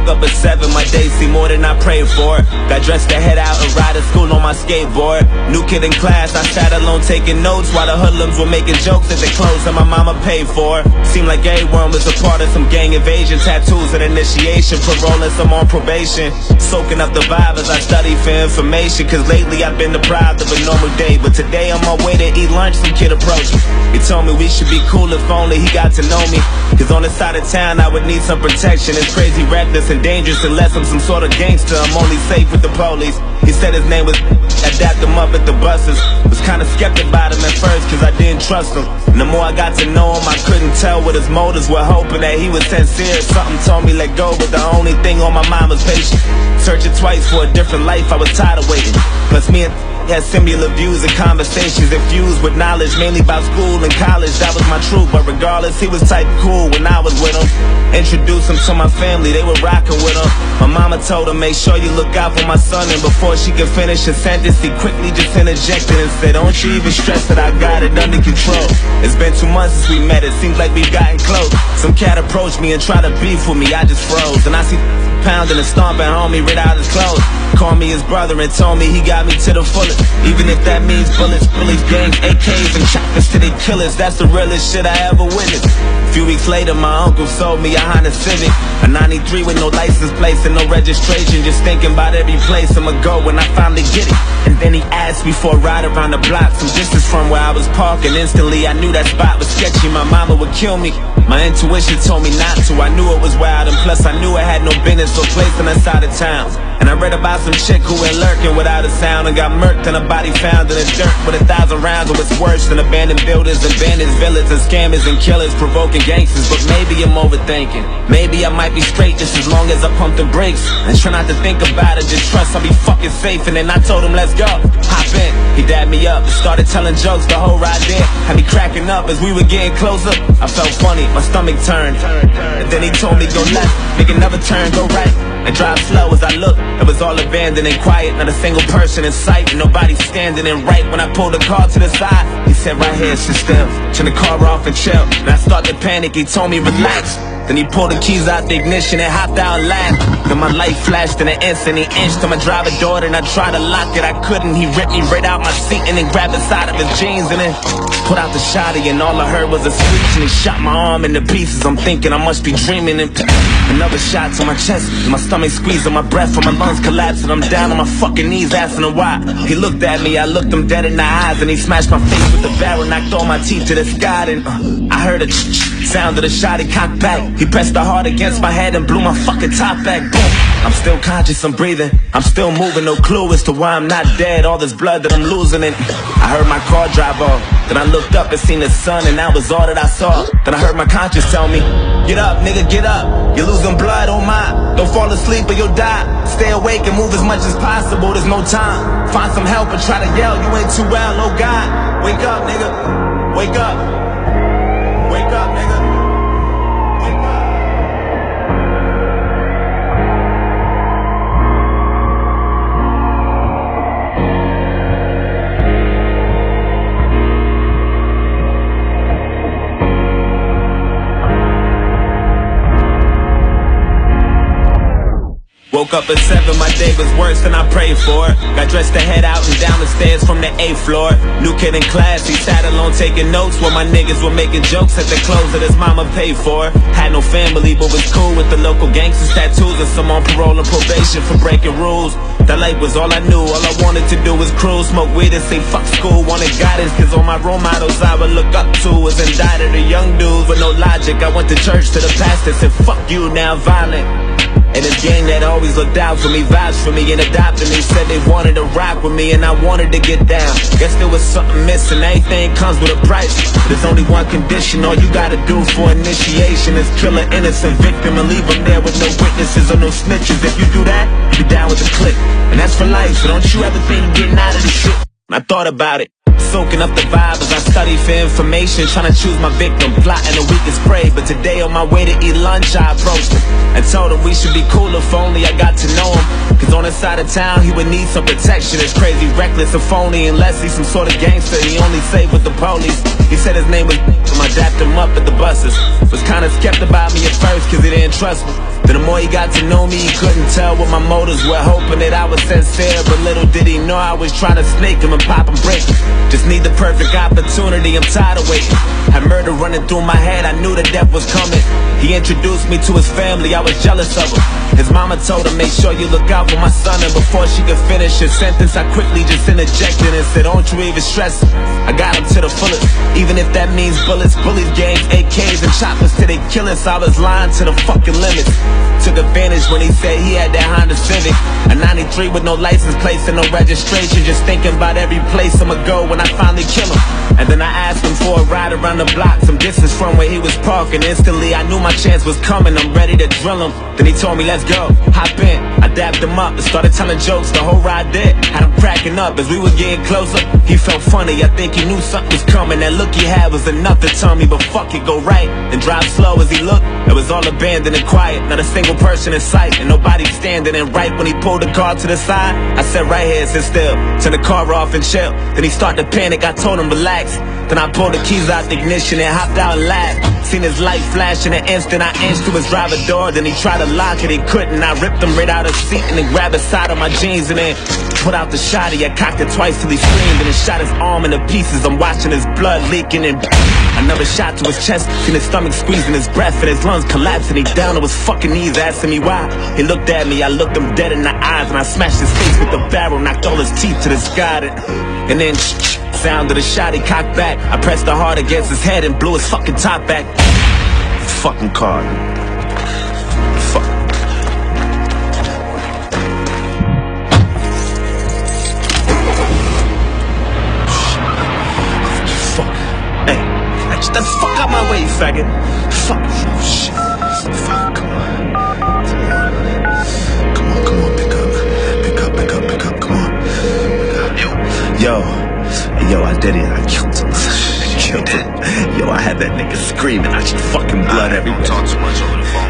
up at 7, my days seem more than I prayed for. Got dressed to head out and ride to school on my skateboard. New kid in class, I sat alone taking notes while the hoodlums were making jokes at the clothes that my mama paid for. Seemed like everyone was a part of some gang invasion. Tattoos and initiation, parole and some on probation. Soaking up the vibe as I study for information, cause lately I've been deprived of a normal day. But today on my way to eat lunch, some kid approached me. He told me we should be cool if only he got to know me. Cause on this side of town I would need some protection. It's crazy, reckless and dangerous unless I'm some sort of gangster. I'm only safe with the police. He said his name was I dapped him up at the buses. Was kinda skeptic about him at first cause I didn't trust him. And the more I got to know him, I couldn't tell what his motives were. Hoping that he was sincere. Something told me let go, but the only thing on my mind was patience. Searching twice for a different life, I was tired of waiting. Plus me and had similar views and conversations infused with knowledge, mainly about school and college. That was my truth, but regardless, he was type cool when I was with him. Introduced him to my family, they were rocking with him. My mama told him, make sure you look out for my son. And before she could finish her sentence, he quickly just interjected and said, don't you even stress that I got it under control. It's been 2 months since we met, it seems like we've gotten close. Some cat approached me and tried to beef with me, I just froze. And I see pounding and stomping homie rid out his clothes. Called me his brother and told me he got me to the fullest. Even if that means bullets, bullies, gangs, AKs, and choppers to the killers. That's the realest shit I ever witnessed. A few weeks later, my uncle sold me a Honda Civic, a 93 with no license plates and no registration. Just thinking about every place I'ma go when I finally get it. And then he asked me for a ride around the block, some distance from where I was parking. Instantly I knew that spot was sketchy, my mama would kill me. My intuition told me not to, I knew it was wild. And plus I knew I had no business or place on that side of town. And I read about some chick who went lurking without a sound and got murked and a body found in the dirt with 1,000 rounds. It was worse than abandoned buildings, abandoned villas, and scammers and killers, provoking gangsters. But maybe I'm overthinking. Maybe I might be straight just as long as I pump the brakes and try not to think about it. Just trust I'll be fucking safe. And then I told him let's go, hop in. He dabbed me up and started telling jokes the whole ride there. Had me cracking up as we were getting closer. I felt funny, my stomach turned. And then he told me go left, make another turn, go right, and drive slow. As I looked, it was all abandoned and quiet, not a single person in sight, and nobody standing. And right when I pulled the car to the side, he said right here, sit still, turn the car off and chill. And I started to panic, he told me relax. Then he pulled the keys out the ignition and hopped out and laughed. Then my light flashed in an instant, he inched to my driver door and I tried to lock it, I couldn't. He ripped me right out my seat and then grabbed the side of his jeans and then put out the shotty, and all I heard was a screech and he shot my arm into pieces. I'm thinking I must be dreaming, and another shot to my chest, and my stomach squeezed on my breath and my lungs collapsed, and I'm down on my fucking knees asking him why. He looked at me, I looked him dead in the eyes, and he smashed my face with the barrel, knocked all my teeth to the sky. And I heard a sound of the shot, he cocked back. He pressed the hard against my head and blew my fucking top back. Boom. I'm still conscious, I'm breathing, I'm still moving, no clue as to why I'm not dead. All this blood that I'm losing, and I heard my car drive off. Then I looked up and seen the sun, and that was all that I saw. Then I heard my conscience tell me, get up, nigga, get up. You're losing blood, oh my. Don't fall asleep or you'll die. Stay awake and move as much as possible, there's no time. Find some help and try to yell, you ain't too well, oh God. Wake up, nigga, wake up. Wake up, nigga. Woke up at 7, my day was worse than I prayed for. Got dressed to head out and down the stairs from the 8th floor. New kid in class, he sat alone taking notes while my niggas were making jokes at the clothes that his mama paid for. Had no family but was cool with the local gangsters, tattoos, and some on parole and probation for breaking rules. That life was all I knew, all I wanted to do was cruise, smoke weed and say fuck school. Wanted guidance cause all my role models I would look up to was indicted the young dudes with no logic. I went to church to the pastor, said fuck you, now violent. And this gang that always looked out for me, vouched for me and adopted me, said they wanted to rock with me and I wanted to get down. Guess there was something missing, everything comes with a price. There's only one condition, all you gotta do for initiation is kill an innocent victim and leave them there with no witnesses or no snitches. If you do that, you're down with the clique. And that's for life, so don't you ever think of getting out of this shit. And I thought about it, soaking up the vibe as I study for information, trying to choose my victim, plotting the weakest prey. But today on my way to eat lunch, I approached him and told him we should be cool if only I got to know him. Cause on his side of town, he would need some protection. It's crazy, reckless, and phony, unless he's some sort of gangster. He only safe with the police. He said his name was I dapped him up at the buses. Was kinda skeptic about me at first cause he didn't trust me. Then the more he got to know me, he couldn't tell what my motives were, hoping that I was sincere. But little did he know I was trying to snake him and pop him, break him. Just need the perfect opportunity, I'm tired of waiting. Had murder running through my head, I knew that death was coming. He introduced me to his family, I was jealous of him. His mama told him, make sure you look out for my son. And before she could finish his sentence, I quickly just interjected and said, don't you even stress him. I got him to the fullest, even if that means bullets, bullies, gangs, AKs, and choppers till they kill us. I was lying to the fucking limits. Took advantage when he said he had that Honda Civic, a 93 with no license plates and no registration. Just thinking about every place I'ma go when I finally kill him. And then I asked him for a ride around the block, some distance from where he was parking. Instantly I knew my chance was coming, I'm ready to drill him. Then he told me, let's go, hop in. I dapped him up and started telling jokes, the whole ride did. Had him cracking up as we were getting closer. He felt funny, I think he knew something was coming. That look he had was enough to tell me, but fuck it, go right and drive slow. As he looked, it was all abandoned and quiet, not a single person in sight, and nobody standing. And right when he pulled the car to the side, I said, right here, sit still, turn the car off and chill. Then he started to panic, I told him relax. Then I pulled the keys out the ignition and hopped out and laughed. Seen his light flash in an instant, I inched to his driver door. Then he tried to lock it, he couldn't. I ripped him right out of the seat and then grabbed the side of my jeans and then put out the shotty. I cocked it twice till he screamed and then shot his arm into pieces. I'm watching his blood leaking and another shot to his chest. Seen his stomach squeezing his breath and his lungs collapsing. He down on his fucking knees asking me why. He looked at me, I looked him dead in the eyes and I smashed his face with the barrel, knocked all his teeth to the sky. And then sound of the shot, he cocked back. I pressed the hard against his head and blew his fucking top back. Fucking car. Fuck. Fuck. Hey, get the fuck out my way, faggot. Fuck. Oh, shit. Fuck, come on. Come on, pick up, come on. Yo, I did it, I killed him. Yo, I had that nigga screaming, I should fucking blood everywhere. Don't talk too much over the phone.